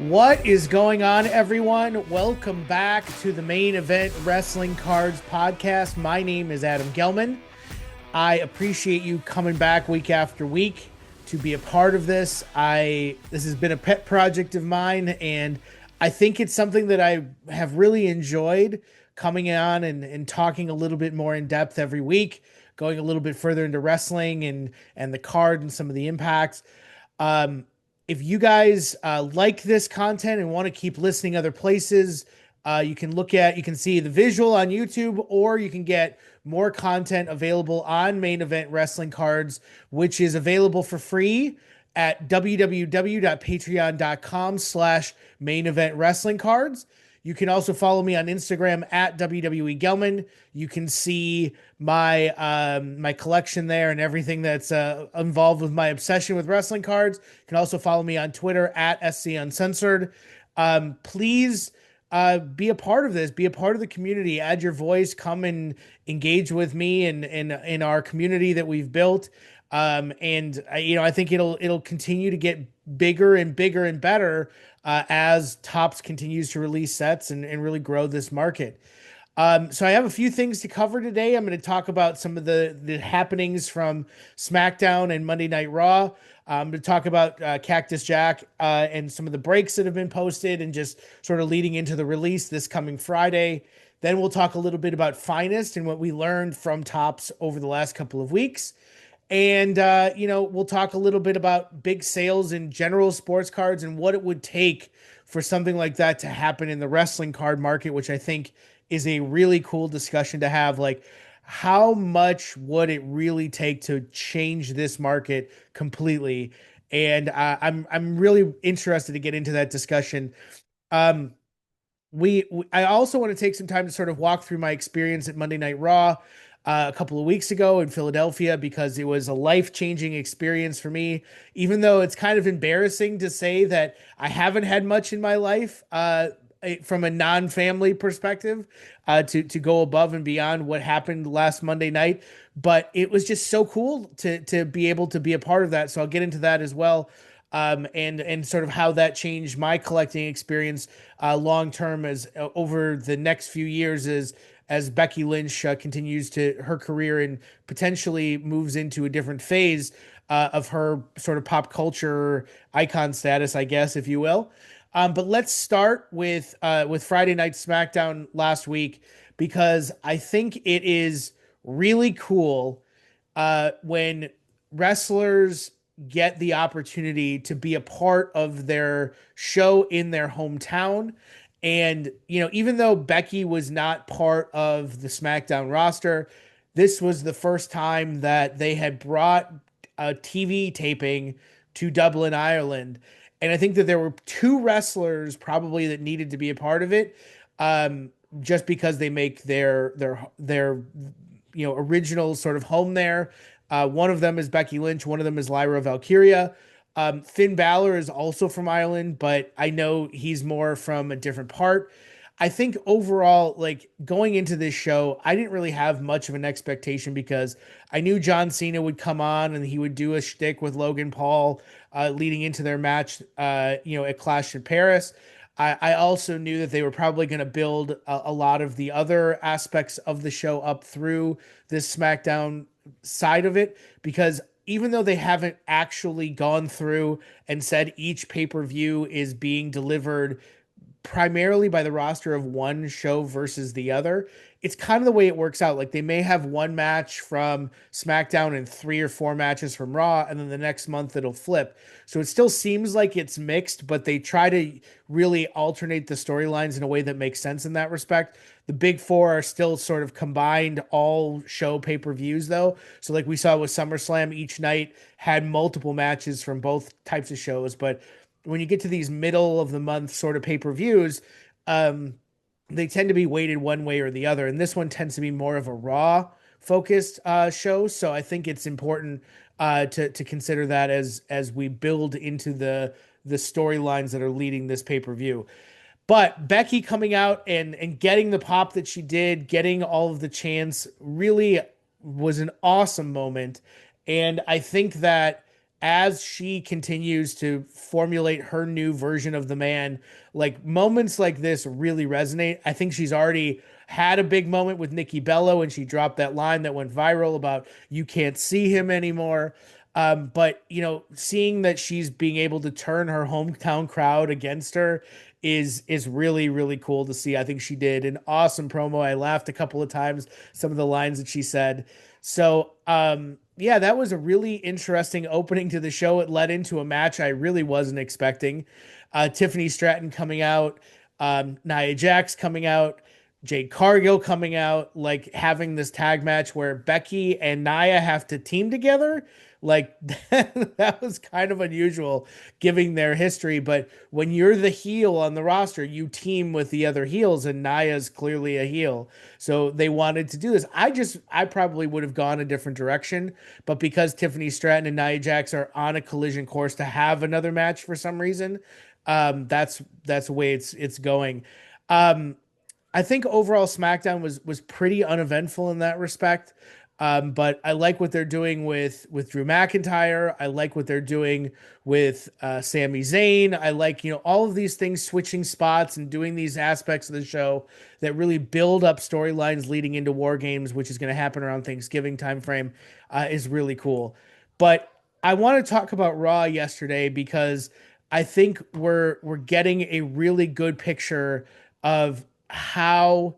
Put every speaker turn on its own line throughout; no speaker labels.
What is going on, everyone? Welcome back to the Main Event Wrestling Cards podcast. My name is Adam Gelman. I appreciate you coming back week after week to be a part of this. This has been a pet project of mine, and I think it's something that I have really enjoyed coming on and talking a little bit more in depth every week, going a little bit further into wrestling and the card and some of the impacts. Um, if you guys like this content and want to keep listening other places, you can see the visual on YouTube, or you can get more content available on Main Event Wrestling Cards, which is available for free at www.patreon.com/main event wrestling cards. You can also follow me on Instagram at WWE Gelman. You can see my collection there and everything that's involved with my obsession with wrestling cards. You can also follow me on Twitter at SC Uncensored. Please be a part of this. Be a part of the community. Add your voice. Come and engage with me and in our community that we've built. I think it'll continue to get bigger and bigger and better as Topps continues to release sets and really grow this market. So I have a few things to cover today. I'm going to talk about some of the happenings from SmackDown and Monday Night Raw. I'm going to talk about Cactus Jack and some of the breaks that have been posted and just sort of leading into the release this coming Friday. Then we'll talk a little bit about Finest and what we learned from Topps over the last couple of weeks. And, we'll talk a little bit about big sales in general sports cards and what it would take for something like that to happen in the wrestling card market, which I think is a really cool discussion to have. Like, how much would it really take to change this market completely? And I'm really interested to get into that discussion. Um, I also want to take some time to sort of walk through my experience at Monday Night Raw a couple of weeks ago in Philadelphia, because it was a life-changing experience for me. Even though it's kind of embarrassing to say that I haven't had much in my life from a non-family perspective to go above and beyond what happened last Monday night, but it was just so cool to be able to be a part of that. So I'll get into that as well. And sort of how that changed my collecting experience long term as over the next few years as Becky Lynch continues to her career and potentially moves into a different phase of her sort of pop culture icon status, I guess, if you will. But let's start with Friday Night SmackDown last week, because I think it is really cool when wrestlers get the opportunity to be a part of their show in their hometown. And, even though Becky was not part of the SmackDown roster, this was the first time that they had brought a TV taping to Dublin, Ireland. And I think that there were two wrestlers probably that needed to be a part of it, just because they make their original sort of home there. One of them is Becky Lynch. One of them is Lyra Valkyria. Finn Balor is also from Ireland, but I know he's more from a different part. I think overall, like going into this show, I didn't really have much of an expectation, because I knew John Cena would come on and he would do a shtick with Logan Paul leading into their match, at Clash in Paris. I also knew that they were probably going to build a lot of the other aspects of the show up through this SmackDown side of it, because even though they haven't actually gone through and said each pay-per-view is being delivered primarily by the roster of one show versus the other, it's kind of the way it works out. Like, they may have one match from SmackDown and 3 or 4 matches from Raw, and then the next month it'll flip. So it still seems like it's mixed, but they try to really alternate the storylines in a way that makes sense in that respect. The big four are still sort of combined all show pay-per-views though. So like we saw with SummerSlam, each night had multiple matches from both types of shows. But when you get to these middle of the month sort of pay-per-views, they tend to be weighted one way or the other. And this one tends to be more of a Raw focused show. So I think it's important to consider that as we build into the storylines that are leading this pay-per-view. But Becky coming out and getting the pop that she did, getting all of the chants, really was an awesome moment. And I think that as she continues to formulate her new version of the man, like moments like this really resonate. I think she's already had a big moment with Nikki Bella when she dropped that line that went viral about you can't see him anymore. But seeing that she's being able to turn her hometown crowd against her is really really cool to see. I think she did an awesome promo. I laughed a couple of times some of the lines that she said. So yeah, that was a really interesting opening to the show. It led into a match I really wasn't expecting. Tiffany Stratton coming out, Nia Jax coming out, Jade Cargill coming out, like having this tag match where Becky and Nia have to team together. Like that was kind of unusual giving their history. But when you're the heel on the roster, you team with the other heels, and Nia's clearly a heel. So they wanted to do this. I probably would have gone a different direction, but because Tiffany Stratton and Nia Jax are on a collision course to have another match for some reason, that's the way it's going. Um, I think overall SmackDown was pretty uneventful in that respect. But I like what they're doing with Drew McIntyre. I like what they're doing with Sami Zayn. I like all of these things, switching spots and doing these aspects of the show that really build up storylines leading into War Games, which is going to happen around Thanksgiving time frame, is really cool. But I want to talk about Raw yesterday because I think we're getting a really good picture of how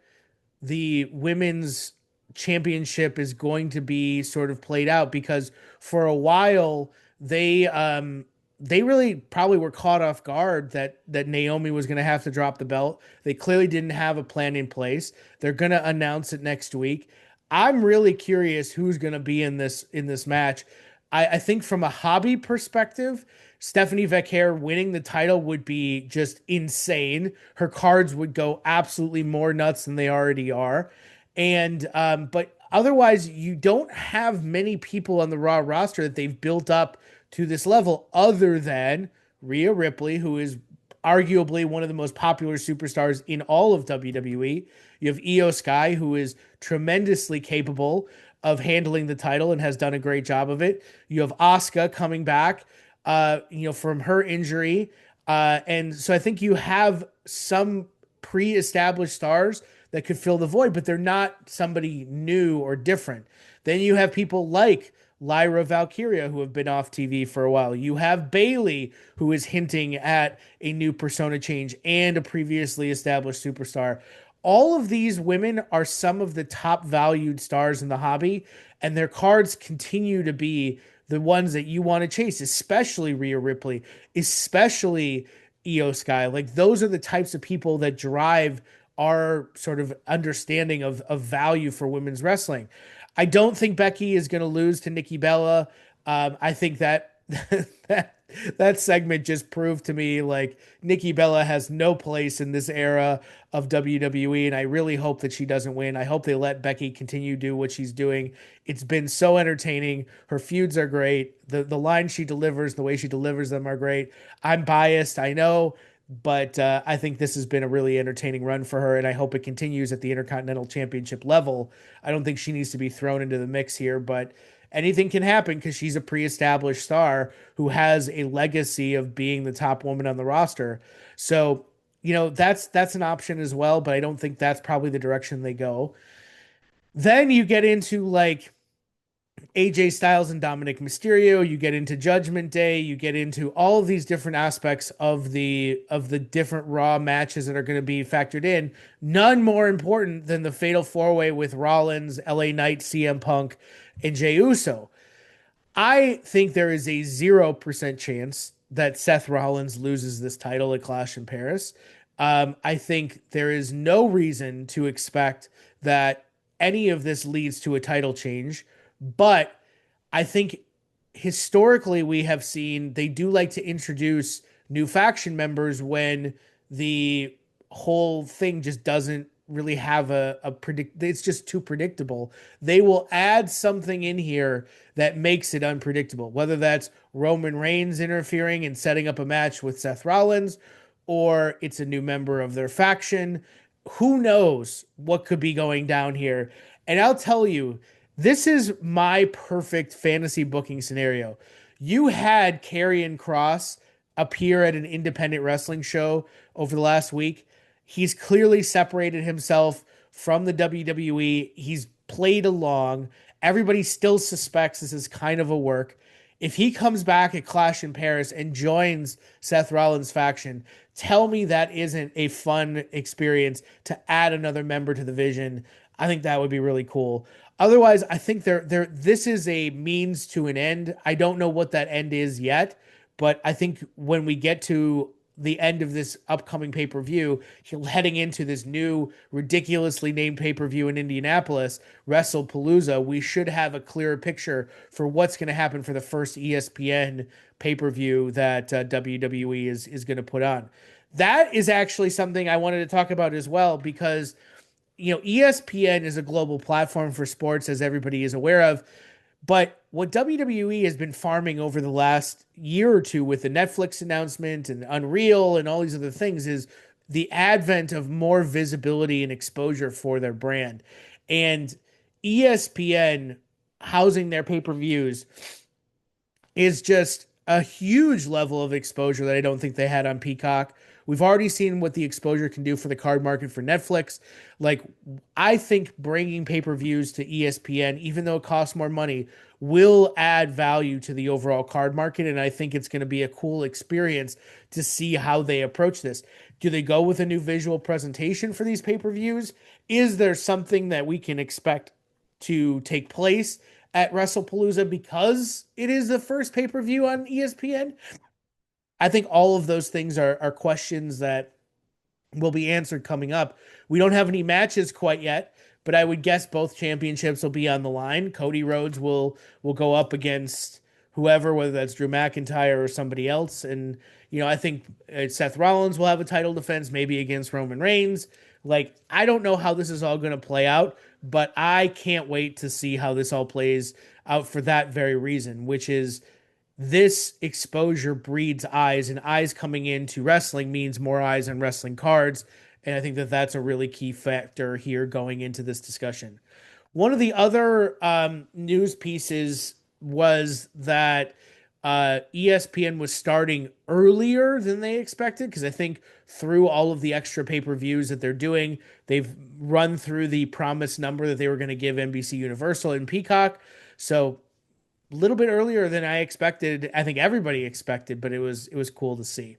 the women's championship is going to be sort of played out, because for a while they really probably were caught off guard that Naomi was going to have to drop the belt. They clearly didn't have a plan in place. They're going to announce it next week. I'm really curious who's going to be in this match. I think from a hobby perspective, Stephanie Vecchia winning the title would be just insane. Her cards would go absolutely more nuts than they already are. And but otherwise, you don't have many people on the Raw roster that they've built up to this level other than Rhea Ripley, who is arguably one of the most popular superstars in all of WWE. You have Io Sky, who is tremendously capable of handling the title and has done a great job of it. You have Asuka coming back, from her injury. And so I think you have some pre-established stars that could fill the void, but they're not somebody new or different. Then you have people like Lyra Valkyria, who have been off TV for a while. You have Bayley, who is hinting at a new persona change and a previously established superstar. All of these women are some of the top valued stars in the hobby, and their cards continue to be the ones that you want to chase, especially Rhea Ripley, especially Io Sky. Like those are the types of people that drive our sort of understanding of value for women's wrestling. I don't think Becky is going to lose to Nikki Bella. I think that that that segment just proved to me like Nikki Bella has no place in this era of WWE, and I really hope that she doesn't win. I hope they let Becky continue to do what she's doing. It's been so entertaining. Her feuds are great. The lines she delivers, the way she delivers them are great. I'm biased, I know, but I think this has been a really entertaining run for her, and I hope it continues at the Intercontinental Championship level. I don't think she needs to be thrown into the mix here, but anything can happen because she's a pre-established star who has a legacy of being the top woman on the roster. So, that's an option as well, but I don't think that's probably the direction they go. Then you get into like AJ Styles and Dominic Mysterio, you get into Judgment Day, you get into all of these different aspects of the different Raw matches that are going to be factored in. None more important than the Fatal 4-Way with Rollins, LA Knight, CM Punk, and Jey Uso. I think there is a 0% chance that Seth Rollins loses this title at Clash in Paris. I think there is no reason to expect that any of this leads to a title change, but I think historically we have seen they do like to introduce new faction members when the whole thing just doesn't really have a predict, it's just too predictable. They will add something in here that makes it unpredictable, whether that's Roman Reigns interfering and setting up a match with Seth Rollins, or it's a new member of their faction. Who knows what could be going down here? And I'll tell you, this is my perfect fantasy booking scenario. You had Karrion Cross appear at an independent wrestling show over the last week. He's clearly separated himself from the WWE. He's played along. Everybody still suspects this is kind of a work. If he comes back at Clash in Paris and joins Seth Rollins' faction, tell me that isn't a fun experience to add another member to the vision. I think that would be really cool. Otherwise, I think this is a means to an end. I don't know what that end is yet, but I think when we get to the end of this upcoming pay-per-view, heading into this new ridiculously named pay-per-view in Indianapolis, WrestlePalooza, we should have a clearer picture for what's going to happen for the first ESPN pay-per-view that WWE is going to put on. That is actually something I wanted to talk about as well because ESPN is a global platform for sports, as everybody is aware of. But what WWE has been farming over the last year or two with the Netflix announcement and Unreal and all these other things is the advent of more visibility and exposure for their brand. And ESPN housing their pay per views is just a huge level of exposure that I don't think they had on Peacock. We've already seen what the exposure can do for the card market for Netflix. Like, I think bringing pay-per-views to ESPN, even though it costs more money, will add value to the overall card market. And I think it's going to be a cool experience to see how they approach this. Do they go with a new visual presentation for these pay-per-views? Is there something that we can expect to take place at WrestlePalooza because it is the first pay-per-view on ESPN? I think all of those things are questions that will be answered coming up. We don't have any matches quite yet, but I would guess both championships will be on the line. Cody Rhodes will go up against whoever, whether that's Drew McIntyre or somebody else. And I think Seth Rollins will have a title defense, maybe against Roman Reigns. Like, I don't know how this is all going to play out, but I can't wait to see how this all plays out for that very reason, which is this exposure breeds eyes, and eyes coming into wrestling means more eyes on wrestling cards. And I think that that's a really key factor here going into this discussion. One of the other news pieces was that ESPN was starting earlier than they expected because I think through all of the extra pay-per-views that they're doing, they've run through the promised number that they were going to give NBC Universal and Peacock. So a little bit earlier than I expected. I think everybody expected, but it was cool to see.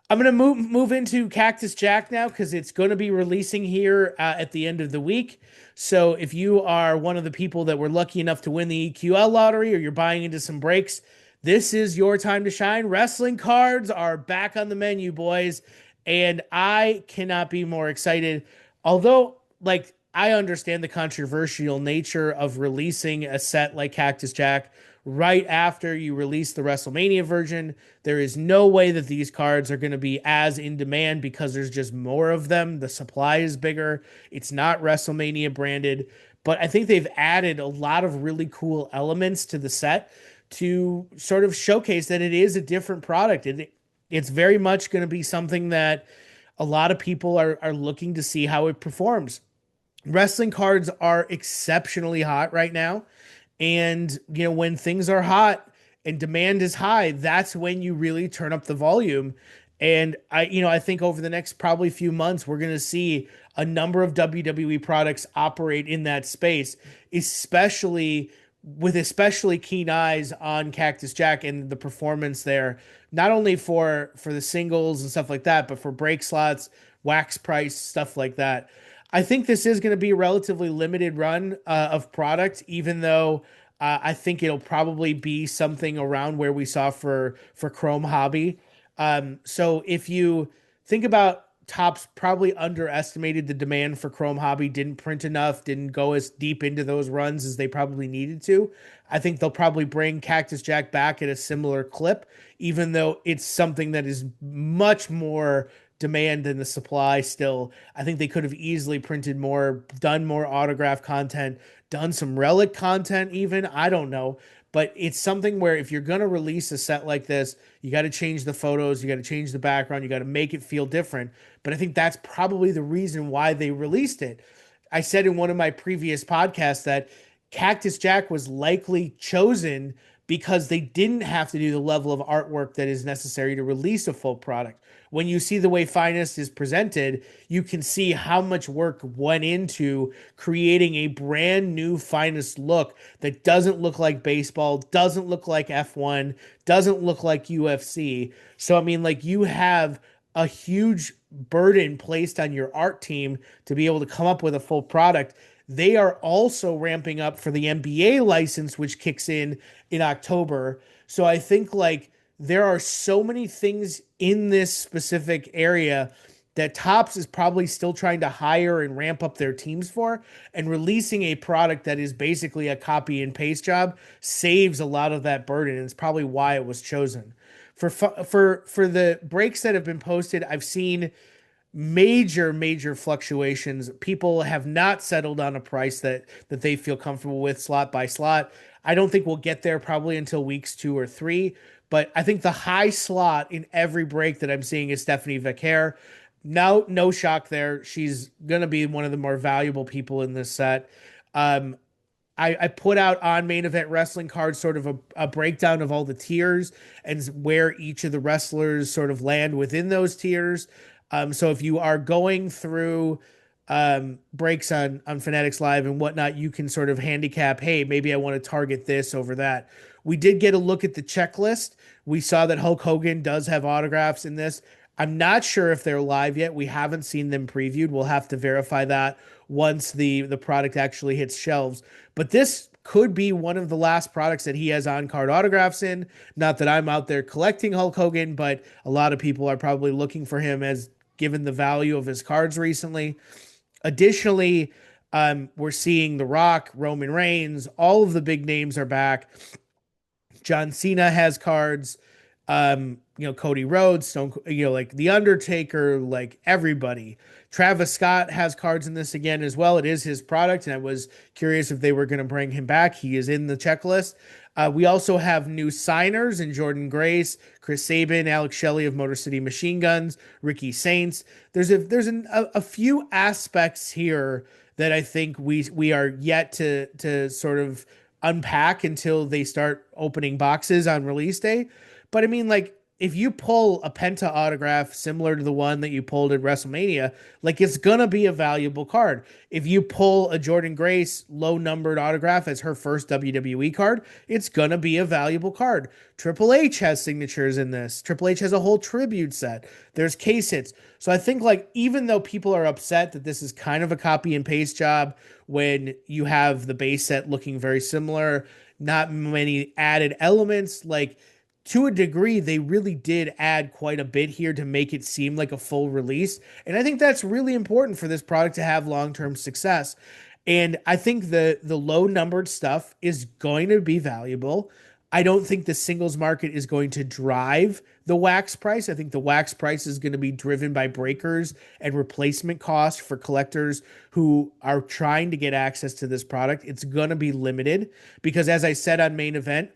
I'm gonna move into Cactus Jack now because it's going to be releasing here at the end of the week. So if you are one of the people that were lucky enough to win the EQL lottery or you're buying into some breaks, this is your time to shine. Wrestling cards are back on the menu, boys, and I cannot be more excited. Although, like, I understand the controversial nature of releasing a set like Cactus Jack right after you release the WrestleMania version. There is no way that these cards are going to be as in demand because there's just more of them. The supply is bigger. It's not WrestleMania branded, but I think they've added a lot of really cool elements to the set to sort of showcase that it is a different product. It's very much going to be something that a lot of people are looking to see how it performs. Wrestling cards are exceptionally hot right now. And, when things are hot and demand is high, that's when you really turn up the volume. And I think over the next probably few months, we're going to see a number of WWE products operate in that space, especially keen eyes on Cactus Jack and the performance there, not only for the singles and stuff like that, but for break slots, wax price, stuff like that. I think this is going to be a relatively limited run of product, even though I think it'll probably be something around where we saw for Chrome Hobby. So if you think about Topps, probably underestimated the demand for Chrome Hobby, didn't print enough, didn't go as deep into those runs as they probably needed to. I think they'll probably bring Cactus Jack back at a similar clip, even though it's something that is much more demand than the supply still. I think they could have easily printed more, done more autograph content, done some relic content even. I don't know. But it's something where if you're going to release a set like this, you got to change the photos, you got to change the background, you got to make it feel different. But I think that's probably the reason why they released it. I said in one of my previous podcasts that Cactus Jack was likely chosen because they didn't have to do the level of artwork that is necessary to release a full product. When you see the way Finest is presented, you can see how much work went into creating a brand new Finest look that doesn't look like baseball, doesn't look like F1, doesn't look like UFC. So, I mean, like, you have a huge burden placed on your art team to be able to come up with a full product. They are also ramping up for the NBA license, which kicks in October. So I think like there are so many things in this specific area that Topps is probably still trying to hire and ramp up their teams for, and releasing a product that is basically a copy and paste job saves a lot of that burden. And it's probably why it was chosen. For the breaks that have been posted, I've seen major fluctuations. People have not settled on a price that they feel comfortable with slot by slot. I don't think we'll get there probably until weeks 2 or 3. But I think the high slot in every break that I'm seeing is Stephanie Vaquer. No shock there. She's gonna be one of the more valuable people in this set. Um, I put out on main event wrestling cards sort of a breakdown of all the tiers and where each of the wrestlers sort of land within those tiers. So if you are going through breaks on Fanatics Live and whatnot, you can sort of handicap, hey, maybe I want to target this over that. We did get a look at the checklist. We saw that Hulk Hogan does have autographs in this. I'm not sure if they're live yet. We haven't seen them previewed. We'll have to verify that once the product actually hits shelves. But this could be one of the last products that he has on card autographs in. Not that I'm out there collecting Hulk Hogan, but a lot of people are probably looking for him as given the value of his cards recently. Additionally, we're seeing The Rock, Roman Reigns, all of the big names are back. John Cena has cards. Cody Rhodes, like The Undertaker, like everybody. Travis Scott has cards in this again as well. It is his product, and I was curious if they were going to bring him back. He is in the checklist. We also have new signers in Jordan Grace, Chris Sabin, Alex Shelley of Motor City Machine Guns, Ricky Saints. There's a few aspects here that I think we are yet to sort of unpack until they start opening boxes on release day. But I mean, like, if you pull a Penta autograph similar to the one that you pulled at WrestleMania, like, it's gonna be a valuable card. If you pull a Jordan Grace low numbered autograph as her first WWE card, it's gonna be a valuable card. Triple H has signatures in this. Triple H has a whole tribute set. There's case hits. So I think, like, even though people are upset that this is kind of a copy and paste job when you have the base set looking very similar, not many added elements, like, to a degree, they really did add quite a bit here to make it seem like a full release. And I think that's really important for this product to have long-term success. And I think the low numbered stuff is going to be valuable. I don't think the singles market is going to drive the wax price. I think the wax price is going to be driven by breakers and replacement costs for collectors who are trying to get access to this product. It's going to be limited because, as I said on main event,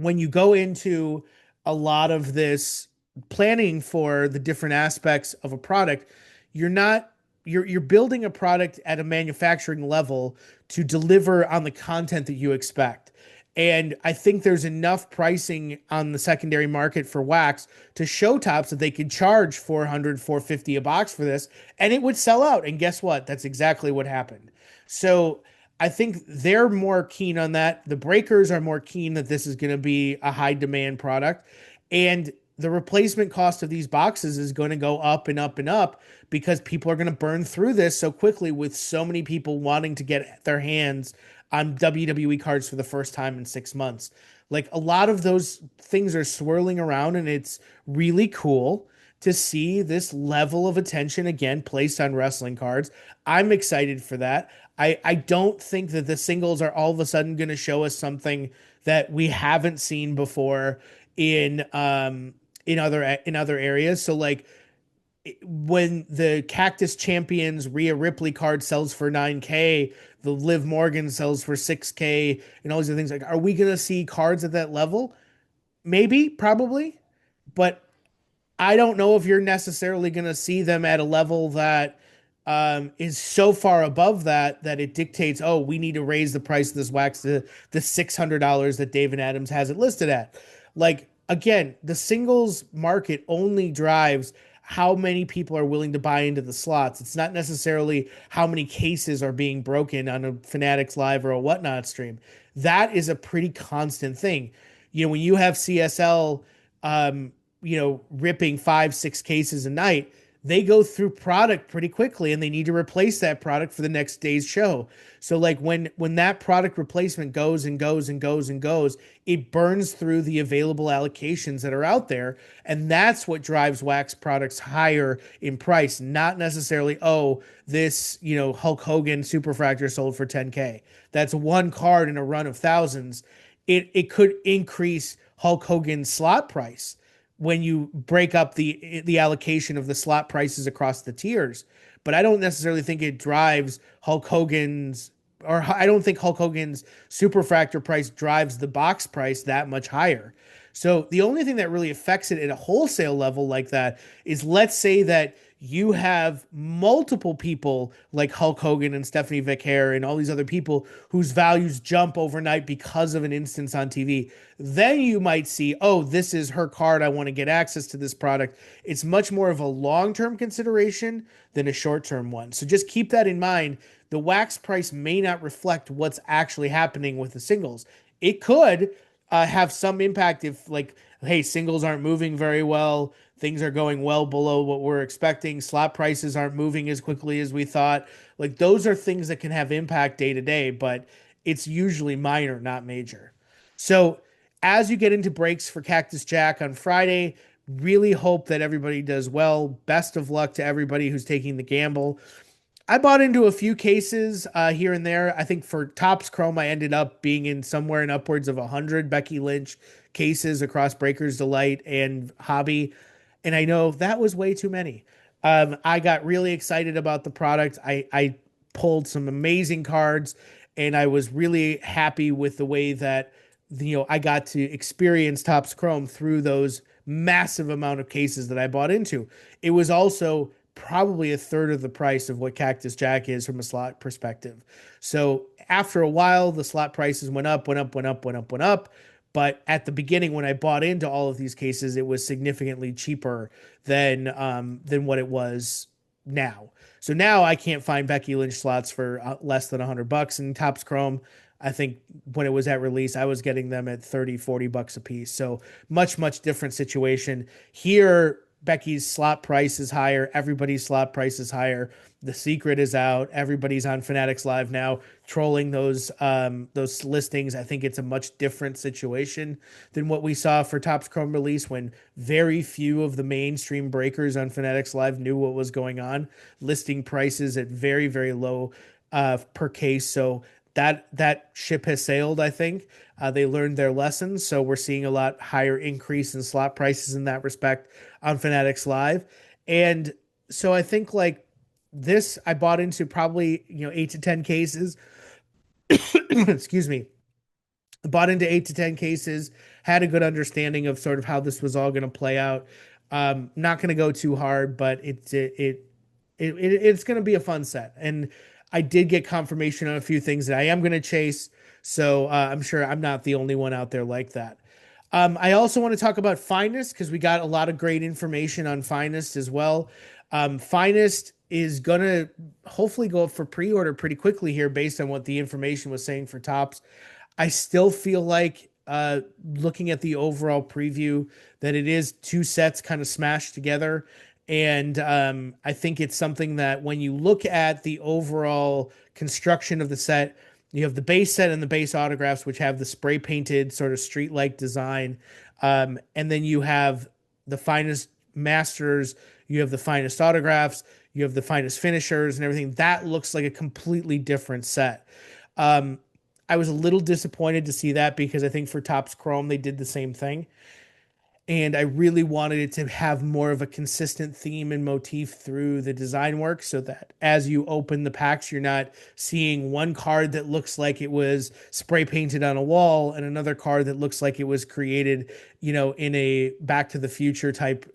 when you go into a lot of this planning for the different aspects of a product, you're not you're building a product at a manufacturing level to deliver on the content that you expect. And I think there's enough pricing on the secondary market for wax to show Topps that they could charge 400, 450 a box for this, and it would sell out. And guess what? That's exactly what happened. So I think they're more keen on that. The breakers are more keen that this is going to be a high demand product. And the replacement cost of these boxes is going to go up and up and up because people are going to burn through this so quickly with so many people wanting to get their hands on WWE cards for the first time in 6 months. Like, a lot of those things are swirling around, and it's really cool to see this level of attention again placed on wrestling cards. I'm excited for that. I don't think that the singles are all of a sudden going to show us something that we haven't seen before in other areas. So, like, when the Cactus Champions Rhea Ripley card sells for 9K, the Liv Morgan sells for 6K, and all these other things, like, are we going to see cards at that level? Maybe, probably, but I don't know if you're necessarily going to see them at a level that is so far above that that it dictates, oh, we need to raise the price of this wax to the $600 that David Adams has it listed at. Like, again, the singles market only drives how many people are willing to buy into the slots. It's not necessarily how many cases are being broken on a Fanatics Live or a whatnot stream. That is a pretty constant thing. When you have CSL, ripping five, six cases a night, they go through product pretty quickly and they need to replace that product for the next day's show. So like when that product replacement goes and goes and goes and goes, it burns through the available allocations that are out there, and that's what drives wax products higher in price, not necessarily, oh, this, Hulk Hogan Superfractor sold for 10K. That's one card in a run of thousands. It could increase Hulk Hogan's slot price when you break up the allocation of the slot prices across the tiers. But I don't necessarily think it drives Hulk Hogan's, or I don't think Hulk Hogan's Superfractor price drives the box price that much higher. So the only thing that really affects it at a wholesale level like that is, let's say that you have multiple people like Hulk Hogan and Stephanie Vicaire and all these other people whose values jump overnight because of an instance on TV. Then you might see, oh, this is her card. I want to get access to this product. It's much more of a long-term consideration than a short-term one. So just keep that in mind. The wax price may not reflect what's actually happening with the singles. It could have some impact if, like, hey, singles aren't moving very well, things are going well below what we're expecting, slot prices aren't moving as quickly as we thought. Like, those are things that can have impact day to day, but it's usually minor, not major. So as you get into breaks for Cactus Jack on Friday, really hope that everybody does well. Best of luck to everybody who's taking the gamble. I bought into a few cases here and there. I think for Topps Chrome, I ended up being in somewhere in upwards of 100 Becky Lynch cases across Breakers Delight and Hobby. And I know that was way too many. I got really excited about the product. I pulled some amazing cards, and I was really happy with the way that I got to experience Topps Chrome through those massive amount of cases that I bought into. It was also probably a third of the price of what Cactus Jack is from a slot perspective. So after a while, the slot prices went up, went up, went up, went up, went up. But at the beginning, when I bought into all of these cases, it was significantly cheaper than what it was now. So now I can't find Becky Lynch slots for less than $100. And Topps Chrome, I think when it was at release, I was getting them at 30, $40 a piece. So much, much different situation. Here, Becky's slot price is higher. Everybody's slot price is higher. The secret is out. Everybody's on Fanatics Live now, trolling those listings. I think it's a much different situation than what we saw for Topps Chrome release, when very few of the mainstream breakers on Fanatics Live knew what was going on, listing prices at very, very low per case. So that ship has sailed, I think. They learned their lessons, so we're seeing a lot higher increase in slot prices in that respect on Fanatics Live. And so I think, like, this, I bought into probably 8 to 10 cases. Excuse me. Bought into 8 to 10 cases, had a good understanding of sort of how this was all going to play out. Not going to go too hard, but it's going to be a fun set. And I did get confirmation on a few things that I am going to chase. So I'm sure I'm not the only one out there like that. I also want to talk about Finest, because we got a lot of great information on Finest as well. Finest is going to hopefully go up for pre-order pretty quickly here based on what the information was saying for Topps. I still feel like, looking at the overall preview, that it is two sets kind of smashed together. And I think it's something that, when you look at the overall construction of the set, you have the base set and the base autographs, which have the spray painted sort of street-like design. And then you have the Finest Masters, you have the Finest autographs, you have the Finest finishers and everything. That looks like a completely different set. I was a little disappointed to see that, because I think for Topps Chrome, they did the same thing. and I really wanted it to have more of a consistent theme and motif through the design work so that as you open the packs, you're not seeing one card that looks like it was spray painted on a wall and another card that looks like it was created, in a Back to the Future type,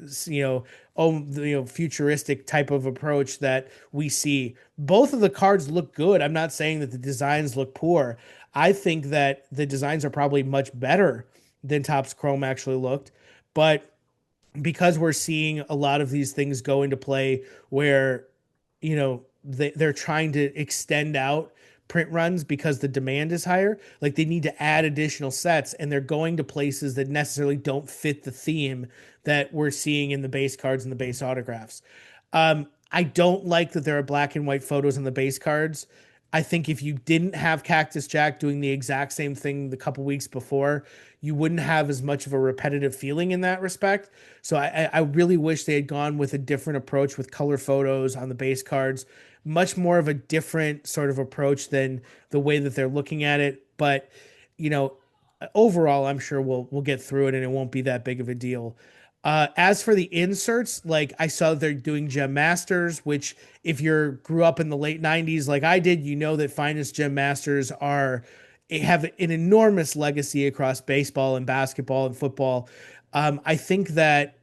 futuristic type of approach that we see. Both of the cards look good. I'm not saying that the designs look poor. I think that the designs are probably much better than Topps Chrome actually looked. But because we're seeing a lot of these things go into play where, they're trying to extend out print runs because the demand is higher, like they need to add additional sets and they're going to places that necessarily don't fit the theme that we're seeing in the base cards and the base autographs. I don't like that there are black and white photos on the base cards. I think if you didn't have Cactus Jack doing the exact same thing the couple weeks before, you wouldn't have as much of a repetitive feeling in that respect. So I really wish they had gone with a different approach with color photos on the base cards, much more of a different sort of approach than the way that they're looking at it. But you know, overall, I'm sure we'll get through it and it won't be that big of a deal. As for the inserts, like I saw they're doing Gem Masters, which if you grew up in the late 90s like I did, you know that Finest Gem Masters have an enormous legacy across baseball and basketball and football. I think that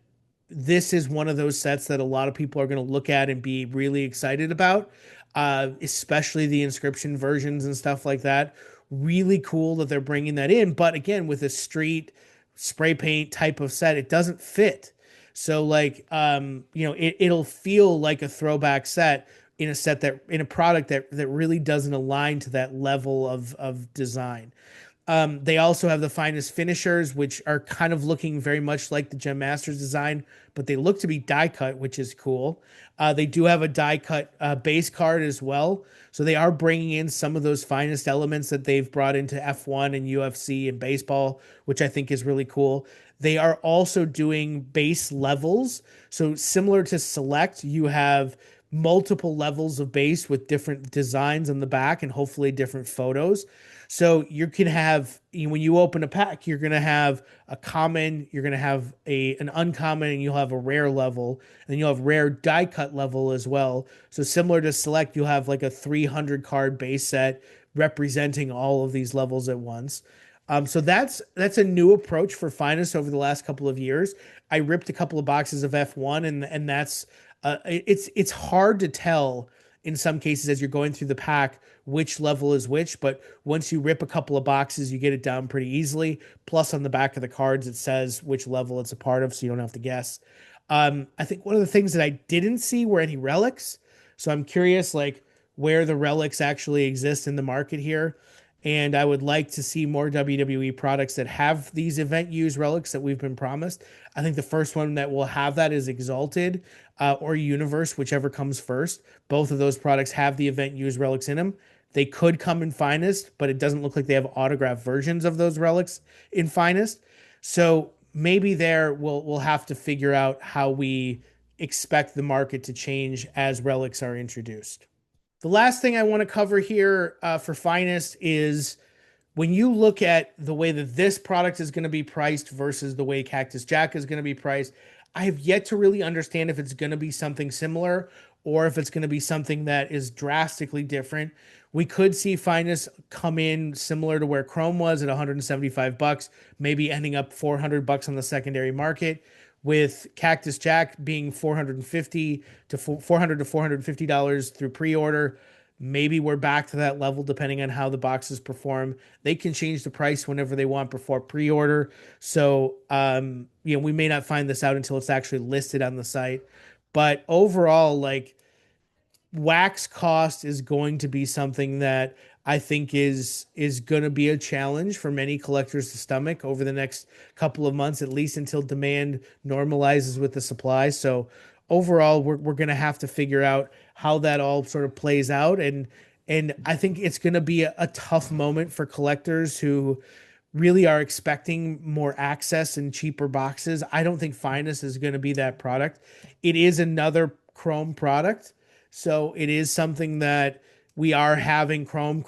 this is one of those sets that a lot of people are going to look at and be really excited about, especially the inscription versions and stuff like that. Really cool that they're bringing that in. But again, with a street spray paint type of set, it doesn't fit. So like, it'll feel like a throwback set in a product that really doesn't align to that level of design. They also have the Finest Finishers, which are kind of looking very much like the Gem Masters design, but they look to be die cut, which is cool. They do have a die cut base card as well. So they are bringing in some of those finest elements that they've brought into F1 and UFC and baseball, which I think is really cool. They are also doing base levels. So similar to Select, you have multiple levels of base with different designs on the back and hopefully different photos. So you can have, when you open a pack, you're going to have a common, you're going to have an uncommon, and you'll have a rare level, and then you'll have rare die cut level as well. So similar to Select, you'll have like a 300 card base set representing all of these levels at once. So that's a new approach for Finest over the last couple of years. I ripped a couple of boxes of F1, and that's it's hard to tell in some cases as you're going through the pack which level is which, but once you rip a couple of boxes, you get it down pretty easily. Plus, on the back of the cards, it says which level it's a part of, so you don't have to guess. I think one of the things that I didn't see were any relics, so I'm curious, like where the relics actually exist in the market here. And I would like to see more WWE products that have these event use relics that we've been promised. I think the first one that will have that is Exalted or Universe, whichever comes first. Both of those products have the event use relics in them. They could come in Finest, but it doesn't look like they have autographed versions of those relics in Finest. So maybe there we'll have to figure out how we expect the market to change as relics are introduced. The last thing I want to cover here for Finest is when you look at the way that this product is going to be priced versus the way Cactus Jack is going to be priced, I have yet to really understand if it's going to be something similar or if it's going to be something that is drastically different. We could see Finest come in similar to where Chrome was at 175 bucks, maybe ending up 400 bucks on the secondary market, with Cactus Jack being 450 to 400 to $450 through pre-order. Maybe we're back to that level depending on how the boxes perform. They can change the price whenever they want before pre-order. So, we may not find this out until it's actually listed on the site. But overall, like, wax cost is going to be something that I think is going to be a challenge for many collectors to stomach over the next couple of months, at least until demand normalizes with the supply. So overall, we're going to have to figure out how that all sort of plays out, and I think it's going to be a tough moment for collectors who really are expecting more access and cheaper boxes. I don't think Finest is going to be that product. It is another Chrome product. So it is something that we are having Chrome.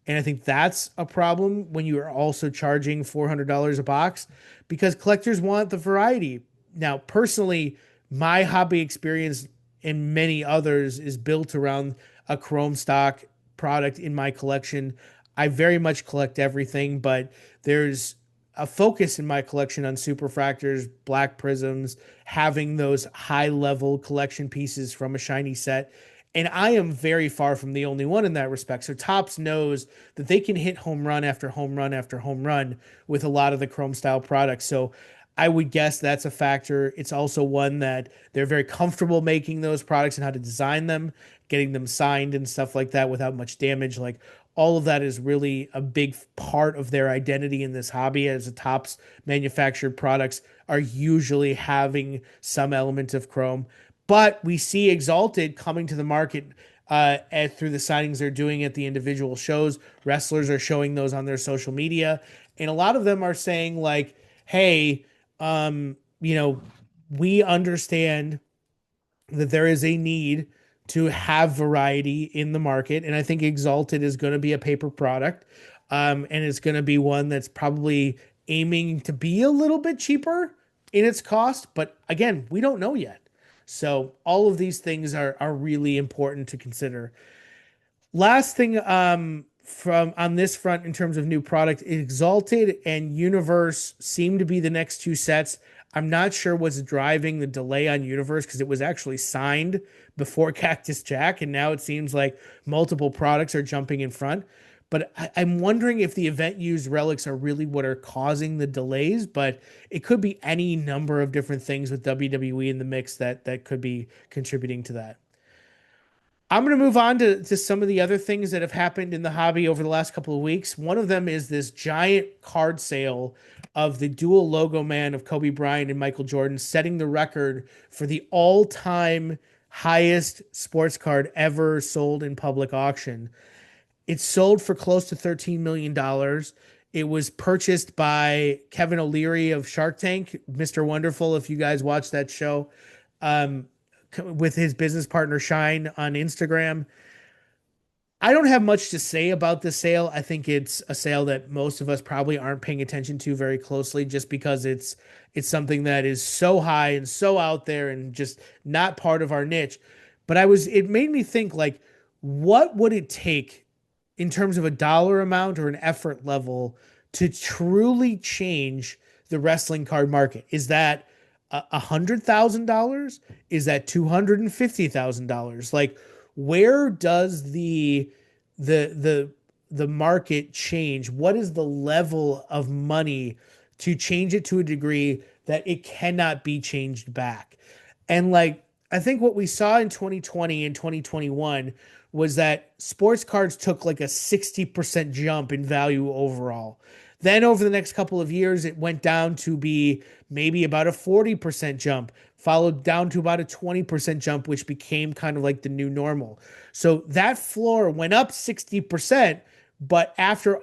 And I think that's a problem when you are also charging $400 a box because collectors want the variety. Now, personally, my hobby experience and many others is built around a chrome stock product in my collection. I very much collect everything, but there's a focus in my collection on superfractors, black prisms, having those high level collection pieces from a shiny set. And I am very far from the only one in that respect. So Topps knows that they can hit home run after home run after home run with a lot of the chrome style products. So I would guess that's a factor. It's also one that they're very comfortable making those products and how to design them, getting them signed and stuff like that without much damage. Like all of that is really a big part of their identity in this hobby, as the Topps manufactured products are usually having some element of chrome. But we see Exalted coming to the market through the signings they're doing at the individual shows. Wrestlers are showing those on their social media. And a lot of them are saying, like, hey, you know, we understand that there is a need to have variety in the market. And I think Exalted is going to be a paper product. And it's going to be one that's probably aiming to be a little bit cheaper in its cost. But again, we don't know yet. So all of these things are really important to consider. Last thing from on this front in terms of new product, Exalted and Universe seem to be the next two sets. I'm not sure what's driving the delay on Universe because it was actually signed before Cactus Jack, and now it seems like multiple products are jumping in front. But I'm wondering if the event used relics are really what are causing the delays, but it could be any number of different things with WWE in the mix that could be contributing to that. I'm going to move on to some of the other things that have happened in the hobby over the last couple of weeks. One of them is this giant card sale of the dual logo man of Kobe Bryant and Michael Jordan, setting the record for the all-time highest sports card ever sold in public auction. It sold for close to $13 million. It was purchased by Kevin O'Leary of Shark Tank, Mr. Wonderful, if you guys watch that show, um, with his business partner Shine on Instagram. I don't have much to say about the sale. I think it's a sale that most of us probably aren't paying attention to very closely just because it's something that is so high and so out there and just not part of our niche. But it made me think, like, what would it take in terms of a dollar amount or an effort level to truly change the wrestling card market? Is that $100,000? Is that $250,000? Like, where does the the market change? What is the level of money to change it to a degree that it cannot be changed back? And like, I think what we saw in 2020 and 2021 was that sports cards took like a 60% jump in value overall. Then over the next couple of years, it went down to be maybe about a 40% jump, followed down to about a 20% jump, which became kind of like the new normal. So that floor went up 60%, but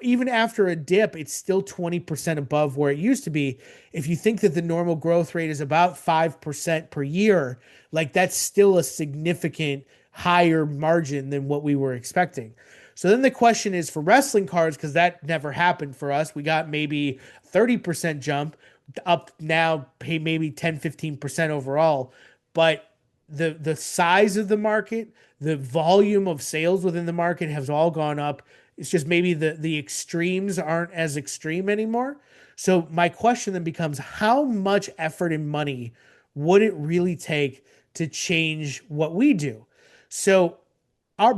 even after a dip, it's still 20% above where it used to be. If you think that the normal growth rate is about 5% per year, like that's still a significant higher margin than what we were expecting. So then the question is for wrestling cards, because that never happened for us. We got maybe 30% jump up now, pay maybe 10-15% overall. But the size of the market, the volume of sales within the market has all gone up. It's just maybe the extremes aren't as extreme anymore. So my question then becomes, how much effort and money would it really take to change what we do? So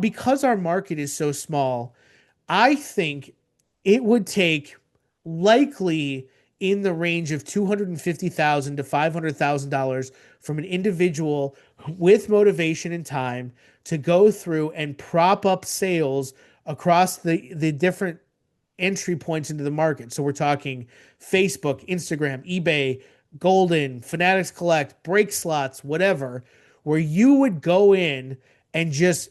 because our market is so small, I think it would take likely in the range of $250,000 to $500,000 from an individual with motivation and time to go through and prop up sales across the different entry points into the market. So we're talking Facebook, Instagram, eBay, Golden, Fanatics Collect, break slots, whatever, where you would go in and just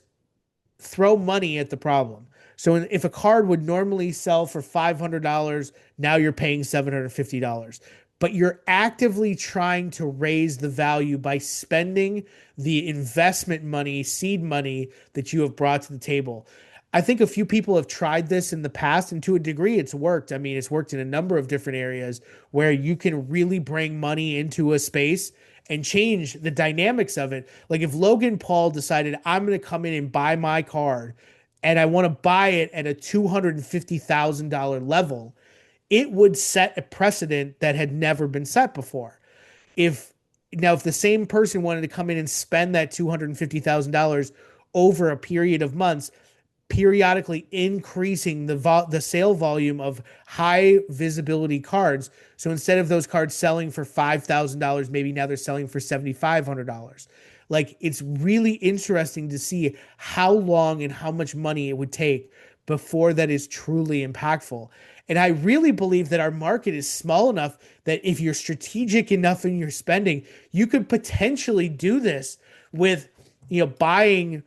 throw money at the problem. So if a card would normally sell for $500, now you're paying $750. But you're actively trying to raise the value by spending the investment money, seed money that you have brought to the table. I think a few people have tried this in the past, and to a degree, it's worked. I mean, it's worked in a number of different areas where you can really bring money into a space and change the dynamics of it. Like if Logan Paul decided, I'm going to come in and buy my card and I want to buy it at a $250,000 level, it would set a precedent that had never been set before. If if the same person wanted to come in and spend that $250,000 over a period of months, periodically increasing the sale volume of high visibility cards. So instead of those cards selling for $5,000, maybe now they're selling for $7,500. Like it's really interesting to see how long and how much money it would take before that is truly impactful. And I really believe that our market is small enough that if you're strategic enough in your spending, you could potentially do this with, buying,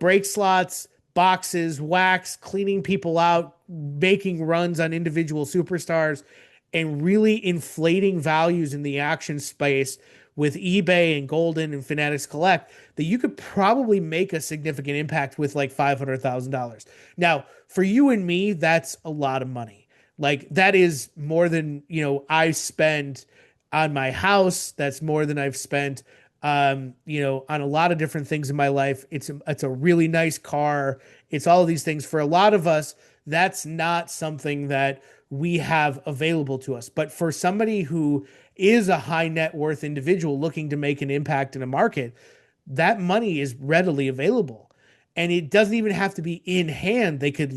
break slots, boxes, wax, cleaning people out, making runs on individual superstars, and really inflating values in the action space with eBay and Golden and Fanatics Collect, that you could probably make a significant impact with like $500,000. Now, for you and me, that's a lot of money. Like that is more than, I spend on my house. That's more than I've spent on a lot of different things in my life. It's a really nice car. It's all of these things. For a lot of us, that's not something that we have available to us. But for somebody who is a high net worth individual looking to make an impact in a market, that money is readily available. And it doesn't even have to be in hand. They could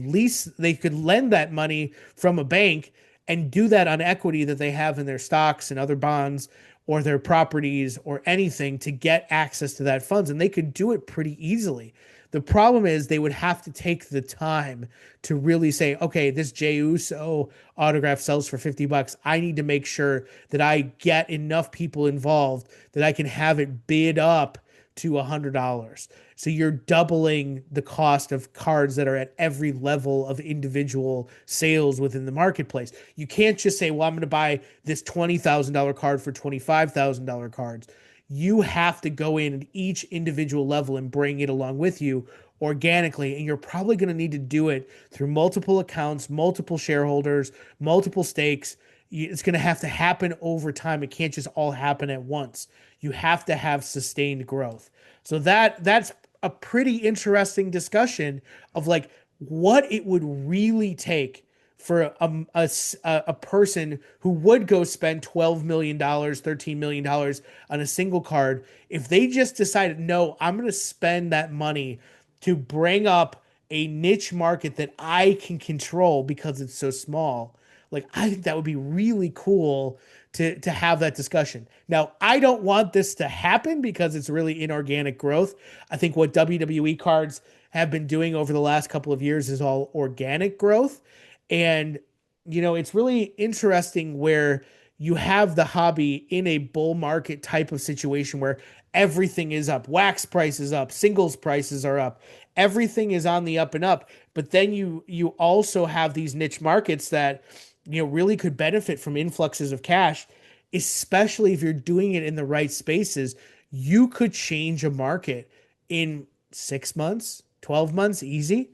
lend that money from a bank and do that on equity that they have in their stocks and other bonds or their properties or anything to get access to that funds. And they could do it pretty easily. The problem is they would have to take the time to really say, okay, this Jey Uso autograph sells for $50. I need to make sure that I get enough people involved that I can have it bid up to $100. So you're doubling the cost of cards that are at every level of individual sales within the marketplace. You can't just say, well, I'm going to buy this $20,000 card for $25,000 cards. You have to go in at each individual level and bring it along with you organically. And you're probably going to need to do it through multiple accounts, multiple shareholders, multiple stakes. It's going to have to happen over time. It can't just all happen at once. You have to have sustained growth. So that's a pretty interesting discussion of like what it would really take for a person who would go spend $12 million, $13 million on a single card. If they just decided, no, I'm going to spend that money to bring up a niche market that I can control because it's so small. Like, I think that would be really cool to have that discussion. Now, I don't want this to happen because it's really inorganic growth. I think what WWE cards have been doing over the last couple of years is all organic growth. And, it's really interesting where you have the hobby in a bull market type of situation where everything is up, wax prices up, singles prices are up, everything is on the up and up. But then you also have these niche markets that really could benefit from influxes of cash, especially if you're doing it in the right spaces. You could change a market in 6 months, 12 months, easy.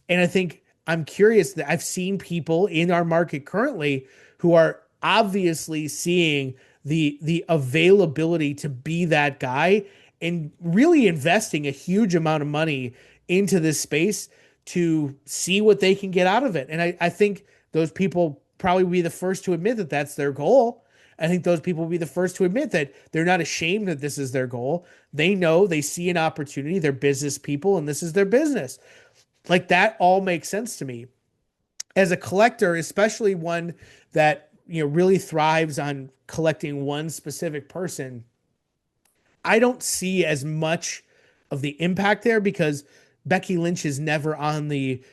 And I think I'm curious that I've seen people in our market currently who are obviously seeing the availability to be that guy and really investing a huge amount of money into this space to see what they can get out of it. And I think those people probably be the first to admit that that's their goal. I think those people will be the first to admit that they're not ashamed that this is their goal. They know, they see an opportunity, they're business people, and this is their business. Like that all makes sense to me. As a collector, especially one that, really thrives on collecting one specific person, I don't see as much of the impact there because Becky Lynch is never on the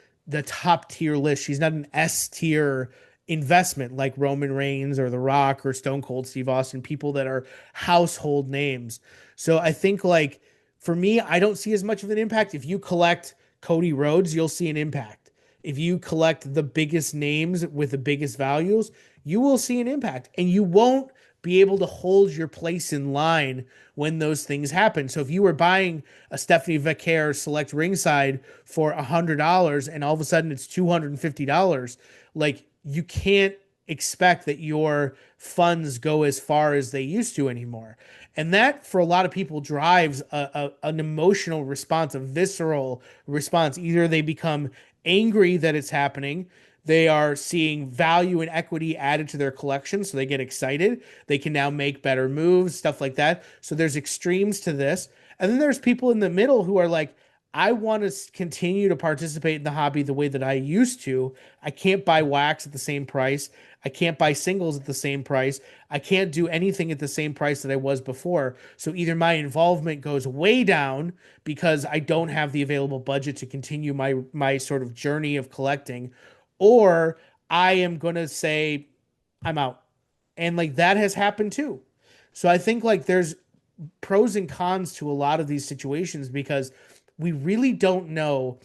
top tier list. She's not an S tier investment like Roman Reigns or The Rock or Stone Cold Steve Austin, people that are household names. So I think like for me, I don't see as much of an impact. If you collect Cody Rhodes, you'll see an impact. If you collect the biggest names with the biggest values, you will see an impact, and you won't be able to hold your place in line when those things happen. So if you were buying a Stephanie Vacquer select ringside for $100 and all of a sudden it's $250, like you can't expect that your funds go as far as they used to anymore. And that, for a lot of people, drives an emotional response, a visceral response. Either they become angry that it's happening, they are seeing value and equity added to their collection, so they get excited. They can now make better moves, stuff like that. So there's extremes to this. And then there's people in the middle who are like, I want to continue to participate in the hobby the way that I used to. I can't buy wax at the same price. I can't buy singles at the same price. I can't do anything at the same price that I was before. So either my involvement goes way down because I don't have the available budget to continue my sort of journey of collecting, or I am going to say I'm out. And like that has happened too. So I think like there's pros and cons to a lot of these situations because we really don't know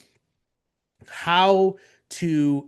how to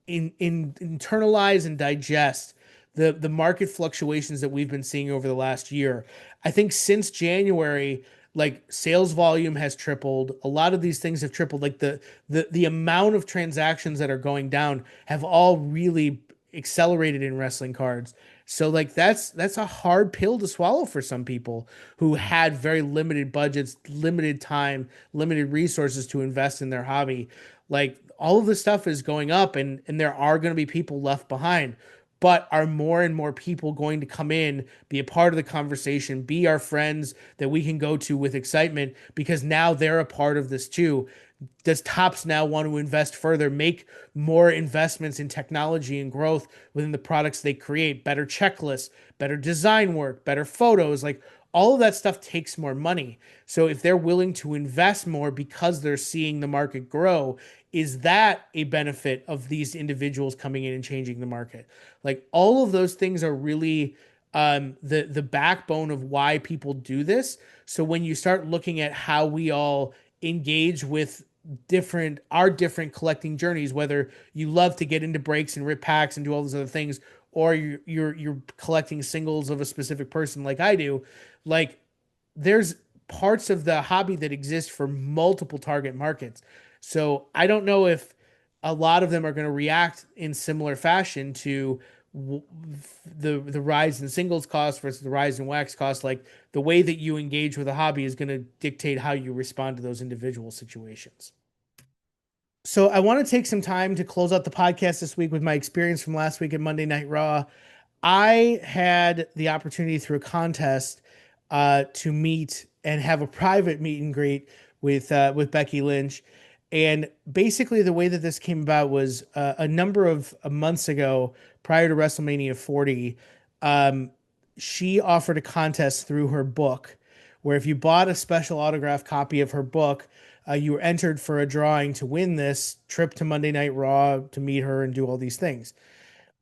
internalize and digest the market fluctuations that we've been seeing over the last year. I think since January, like sales volume has tripled. A lot of these things have tripled. Like the amount of transactions that are going down have all really accelerated in wrestling cards. So like that's a hard pill to swallow for some people who had very limited budgets, limited time, limited resources to invest in their hobby. Like all of this stuff is going up, and there are going to be people left behind. But are more and more people going to come in, be a part of the conversation, be our friends that we can go to with excitement because now they're a part of this too? Does Tops now want to invest further, make more investments in technology and growth within the products they create, better checklists, better design work, better photos? Like all of that stuff takes more money. So if they're willing to invest more because they're seeing the market grow, is that a benefit of these individuals coming in and changing the market? Like all of those things are really the backbone of why people do this. So when you start looking at how we all engage with different collecting journeys, whether you love to get into breaks and rip packs and do all those other things, or you're collecting singles of a specific person like I do, like there's parts of the hobby that exist for multiple target markets. So I don't know if a lot of them are going to react in similar fashion to the rise in singles cost versus the rise in wax cost. Like the way that you engage with a hobby is going to dictate how you respond to those individual situations. So I want to take some time to close out the podcast this week with my experience from last week at Monday Night Raw. I had the opportunity through a contest to meet and have a private meet and greet with Becky Lynch. And basically, the way that this came about was a number of months ago, prior to WrestleMania 40, um, she offered a contest through her book, where if you bought a special autographed copy of her book, you were entered for a drawing to win this trip to Monday Night Raw to meet her and do all these things.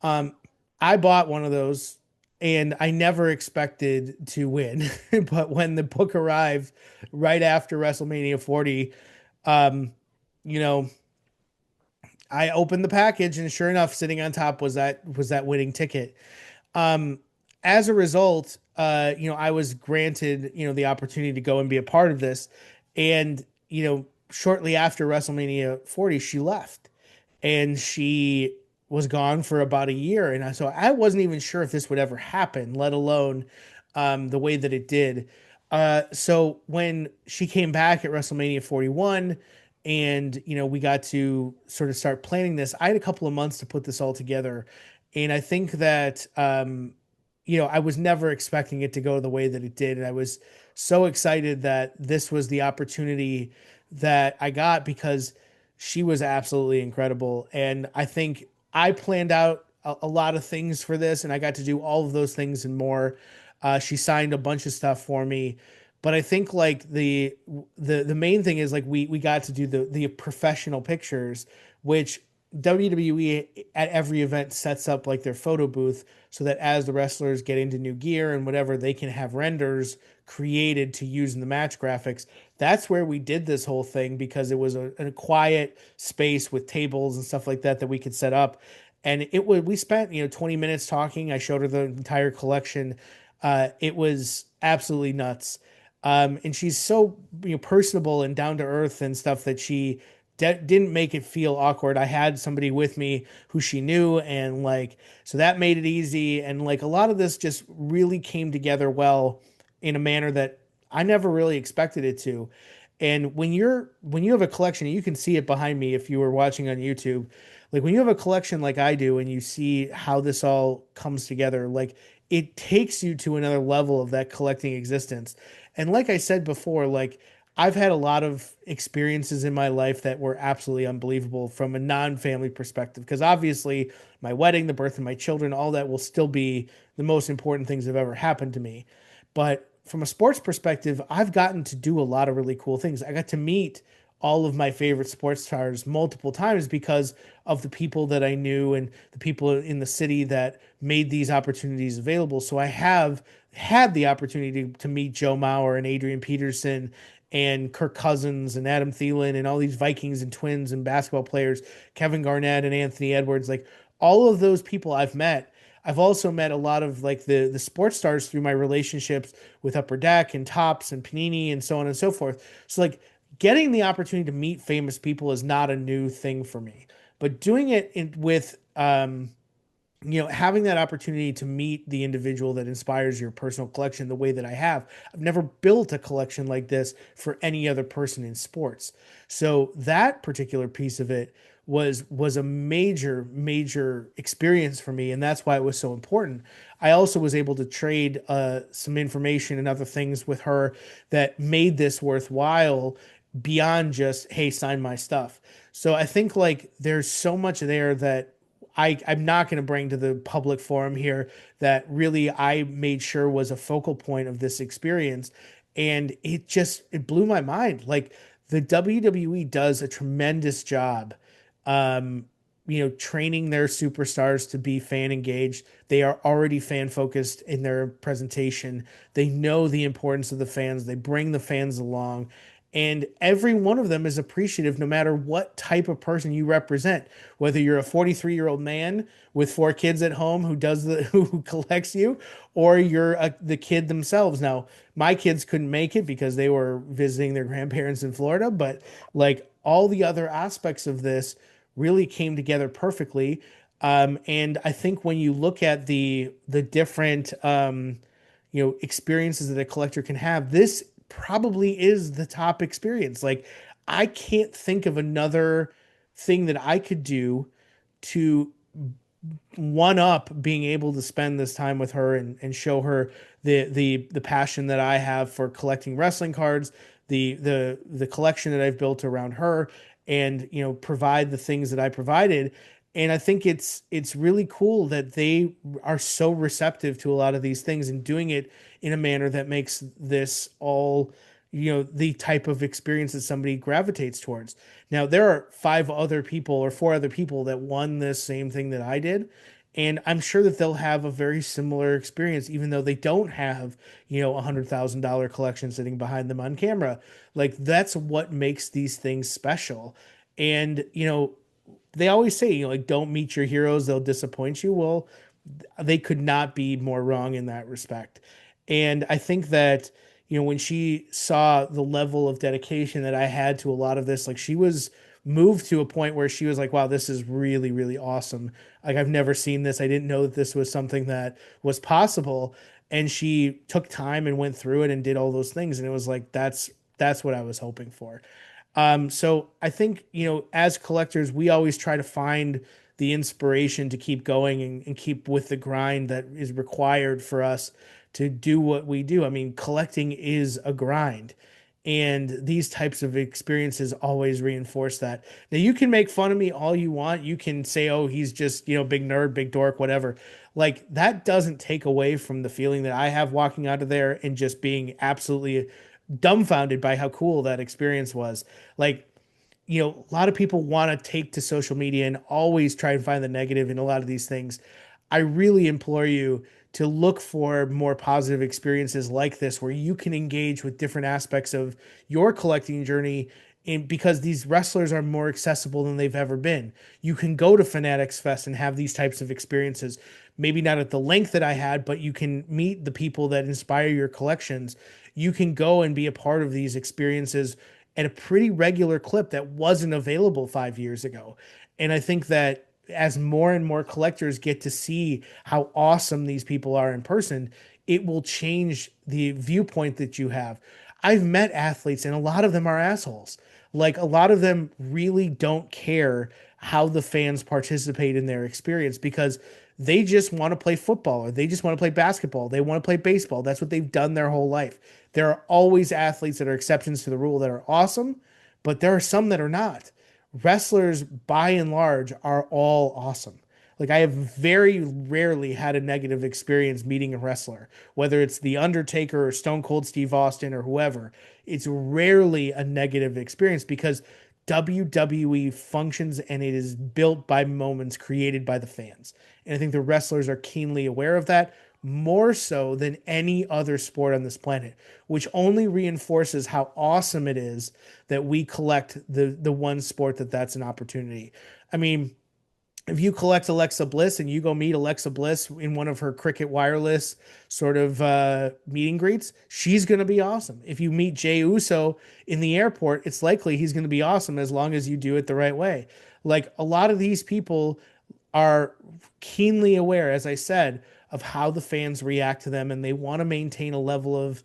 Um, I bought one of those and I never expected to win. But when the book arrived right after WrestleMania 40, um, you know, I opened the package and sure enough, sitting on top was that winning ticket. Um, as a result, I was granted, the opportunity to go and be a part of this. And, shortly after WrestleMania 40, she left and she was gone for about a year. And so I wasn't even sure if this would ever happen, let alone the way that it did. So when she came back at WrestleMania 41 and, we got to sort of start planning this, I had a couple of months to put this all together. And I think that, I was never expecting it to go the way that it did. And I was so excited that this was the opportunity that I got because she was absolutely incredible. And I think I planned out a lot of things for this, and I got to do all of those things and more. She signed a bunch of stuff for me, but I think like the main thing is like we got to do the professional pictures, which WWE at every event sets up like their photo booth so that as the wrestlers get into new gear and whatever, they can have renders created to use in the match graphics. That's where we did this whole thing because it was a quiet space with tables and stuff like that we could set up. And it was, we spent, 20 minutes talking. I showed her the entire collection. It was absolutely nuts. And she's so, personable and down to earth and stuff that she didn't make it feel awkward. I had somebody with me who she knew, and like, so that made it easy. And like, a lot of this just really came together well in a manner that I never really expected it to. And when you have a collection, and you can see it behind me if you were watching on YouTube, like when you have a collection like I do and you see how this all comes together, like it takes you to another level of that collecting existence. And like I said before, like I've had a lot of experiences in my life that were absolutely unbelievable from a non-family perspective. Because obviously, my wedding, the birth of my children, all that will still be the most important things that have ever happened to me. But from a sports perspective, I've gotten to do a lot of really cool things. I got to meet all of my favorite sports stars multiple times because of the people that I knew and the people in the city that made these opportunities available. So I have had the opportunity to meet Joe Mauer and Adrian Peterson and Kirk Cousins and Adam Thielen and all these Vikings and Twins and basketball players, Kevin Garnett and Anthony Edwards, like all of those people I've met. I've also met a lot of like the sports stars through my relationships with Upper Deck and Tops and Panini and so on and so forth. So like getting the opportunity to meet famous people is not a new thing for me, but doing it with having that opportunity to meet the individual that inspires your personal collection the way that I have. I've never built a collection like this for any other person in sports. So that particular piece of it was a major experience for me, and that's why it was so important. I also was able to trade some information and other things with her that made this worthwhile beyond just, hey, sign my stuff. So I think like there's so much there that I'm not going to bring to the public forum here that really I made sure was a focal point of this experience. And it blew my mind. Like the WWE does a tremendous job, um, training their superstars to be fan engaged. They are already fan focused in their presentation. They know the importance of the fans. They bring the fans along. And every one of them is appreciative no matter what type of person you represent, whether you're a 43-year-old man with four kids at home who does who collects you, or you're the kid themselves. Now, my kids couldn't make it because they were visiting their grandparents in Florida, but like all the other aspects of this really came together perfectly. And I think when you look at the different experiences that a collector can have, this probably is the top experience. Like I can't think of another thing that I could do to one up being able to spend this time with her and show her the passion that I have for collecting wrestling cards, the collection that I've built around her, and provide the things that I provided. And I think it's really cool that they are so receptive to a lot of these things and doing it in a manner that makes this all the type of experience that somebody gravitates towards. Now, there are five other people or four other people that won this same thing that I did. And I'm sure that they'll have a very similar experience, even though they don't have, $100,000 collection sitting behind them on camera. Like that's what makes these things special. And, they always say, like, don't meet your heroes, they'll disappoint you. Well, they could not be more wrong in that respect. And I think that, when she saw the level of dedication that I had to a lot of this, like she was moved to a point where she was like, wow, this is really, really awesome. Like I've never seen this. I didn't know that this was something that was possible. And she took time and went through it and did all those things. And it was like, that's what I was hoping for. So I think, as collectors, we always try to find the inspiration to keep going and keep with the grind that is required for us to do what we do. I mean, collecting is a grind. And these types of experiences always reinforce that. Now, you can make fun of me all you want. You can say, oh, he's just, big nerd, big dork, whatever. Like, that doesn't take away from the feeling that I have walking out of there and just being absolutely dumbfounded by how cool that experience was. Like, a lot of people want to take to social media and always try and find the negative in a lot of these things. I really implore you to look for more positive experiences like this, where you can engage with different aspects of your collecting journey because these wrestlers are more accessible than they've ever been. You can go to Fanatics Fest and have these types of experiences. Maybe not at the length that I had, but you can meet the people that inspire your collections. You can go and be a part of these experiences at a pretty regular clip that wasn't available 5 years ago. And I think that as more and more collectors get to see how awesome these people are in person, it will change the viewpoint that you have. I've met athletes and a lot of them are assholes. Like a lot of them really don't care how the fans participate in their experience because they just want to play football or they just want to play basketball. They want to play baseball. That's what they've done their whole life. There are always athletes that are exceptions to the rule that are awesome, but there are some that are not. Wrestlers, by and large, are all awesome. Like I have very rarely had a negative experience meeting a wrestler, whether it's The Undertaker or Stone Cold Steve Austin or whoever. It's rarely a negative experience because WWE functions and it is built by moments created by the fans. And I think the wrestlers are keenly aware of that more so than any other sport on this planet, which only reinforces how awesome it is that we collect the one sport that's an opportunity. I mean, if you collect Alexa Bliss and you go meet Alexa Bliss in one of her Cricket Wireless sort of meet and greets, she's going to be awesome. If you meet Jey Uso in the airport, it's likely he's going to be awesome as long as you do it the right way. Like a lot of these people are keenly aware, as I said, of how the fans react to them, and they want to maintain a level of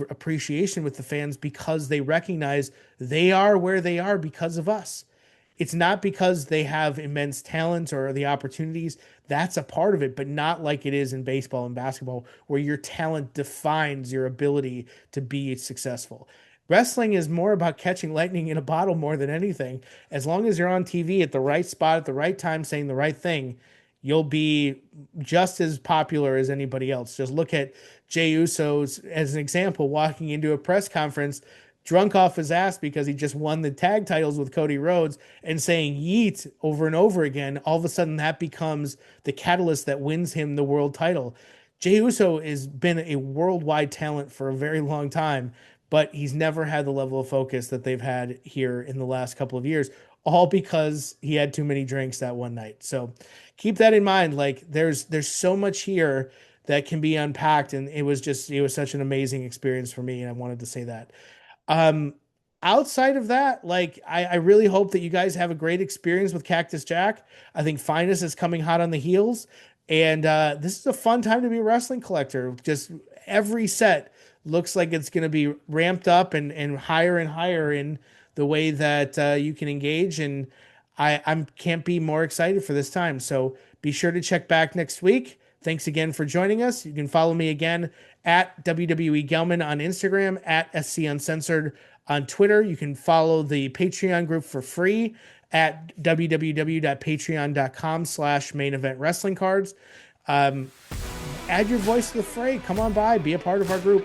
appreciation with the fans because they recognize they are where they are because of us. It's not because they have immense talent or the opportunities. That's a part of it, but not like it is in baseball and basketball, where your talent defines your ability to be successful. Wrestling is more about catching lightning in a bottle more than anything. As long as you're on TV at the right spot at the right time saying the right thing, you'll be just as popular as anybody else. Just look at Jey Uso's as an example, walking into a press conference drunk off his ass because he just won the tag titles with Cody Rhodes and saying yeet over and over again. All of a sudden that becomes the catalyst that wins him the world title. Jey Uso has been a worldwide talent for a very long time, but he's never had the level of focus that they've had here in the last couple of years, all because he had too many drinks that one night. So keep that in mind. Like there's so much here that can be unpacked, and it was such an amazing experience for me, and I wanted to say that. Um, Outside of that, like I really hope that you guys have a great experience with Cactus Jack. I think Finest is coming hot on the heels, and this is a fun time to be a wrestling collector. Just every set looks like it's going to be ramped up and higher in the way that you can engage, and I can't be more excited for this time. So be sure to check back next week. Thanks again for joining us. You can follow me again at WWE Gelman on Instagram, at SC Uncensored on Twitter. You can follow the Patreon group for free at www.patreon.com/main event wrestling cards. Add your voice to the fray. Come on by, be a part of our group.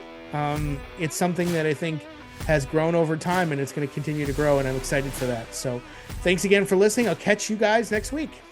It's something that I think has grown over time and it's going to continue to grow, and I'm excited for that. So thanks again for listening. I'll catch you guys next week.